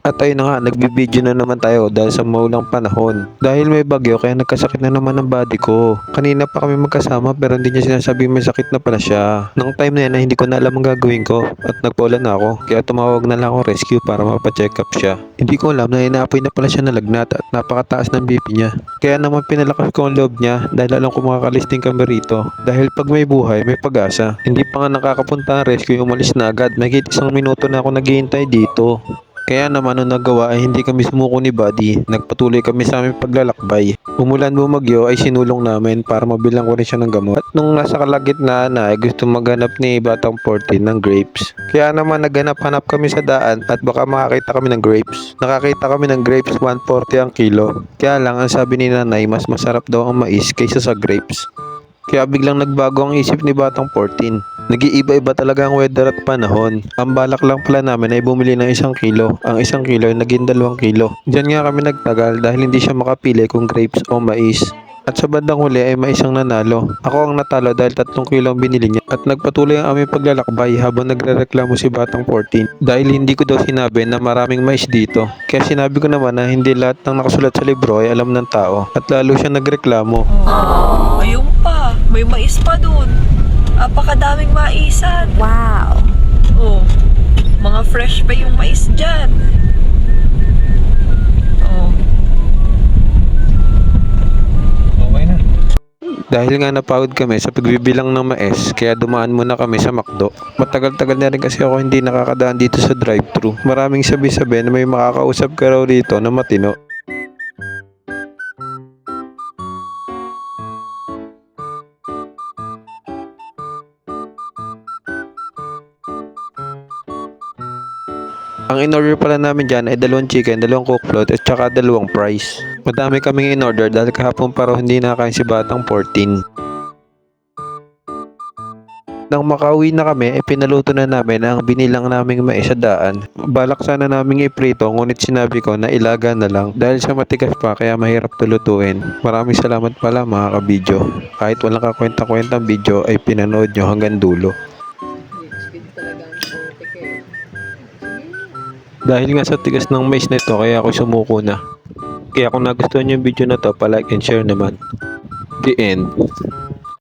At ayun na nga, nagbibideo na naman tayo dahil sa maulang panahon. Dahil may bagyo kaya nagkasakit na naman ang body ko. Kanina pa kami magkasama pero hindi niya sinasabi may sakit na pala siya. Nung time na yan ay hindi ko na alam ang gagawin ko at nagpaulan na ako. Kaya tumawag na lang ako rescue para mapacheck up siya. Hindi ko alam na inaapoy na pala siya na lagnat at napakataas ng BP niya. Kaya naman pinalakas ko ang loob niya dahil alam ko makakalisting kami rito. Dahil pag may buhay, may pag-asa. Hindi pa nga nakakapunta ang rescue, umalis na agad. Mahigit 1 minuto na ako naghihintay dito. Kaya naman nung nagawa ay hindi kami sumuko ni Buddy. Nagpatuloy kami sa aming paglalakbay. Umulan bumagyo ay sinulong namin para mabilang ko rin siya ng gamot. At nung nasa kalagitnaan na ay gusto maghanap ni Batang 14 ng grapes. Kaya naman naghanap-hanap kami sa daan at baka makakita kami ng grapes. Nakakita kami ng grapes 140 ang kilo. Kaya lang ang sabi ni nanay mas masarap daw ang mais kaysa sa grapes. Kaya biglang nagbago ang isip ni Batang 14. Nag-iiba-iba talaga ang weather at panahon. Ang balak lang pala namin ay bumili ng 1 kilo. Ang 1 kilo ay naging 2 kilo. Diyan nga kami nagtagal dahil hindi siya makapili kung grapes o mais. At sa bandang huli ay mais ang nanalo. Ako ang natalo dahil 3 kilo ang binili niya. At nagpatuloy ang aming paglalakbay habang nagrereklamo si Batang 14. Dahil hindi ko daw sinabi na maraming mais dito. Kaya sinabi ko naman na hindi lahat ng nakasulat sa libro ay alam ng tao. At lalo siya nagreklamo. Ayun pa, may mais pa dun. Apakadaming maisan. Wow. Oh, mga fresh pa yung mais dyan. Oh. Okay na. Dahil nga napagod kami sa pagbibilang ng mais, kaya dumaan muna kami sa McDo. Matagal-tagal na rin kasi ako hindi nakakadaan dito sa drive-thru. Maraming sabi-sabi na may makakausap ka raw dito na matino. Ang in-order pala namin dyan ay 2 chicken, 2 coke float at saka 2 fries. Madami kaming in-order dahil kahapon pa raw hindi nakakain si Batang 14. Nang makauwi na kami, pinaluto na namin ang binilang naming mais sa daan. Balak sana naming iprito ngunit sinabi ko na ilaga na lang dahil sa matigas pa kaya mahirap tulutuin. Maraming salamat pala mga kabidyo. Kahit walang kakwenta-kwentang video ay pinanood nyo hanggang dulo. Dahil nga sa tigas ng mais na ito, kaya ako sumuko na. Kaya kung nagustuhan niyo yung video na to, pa-like and share naman. The end.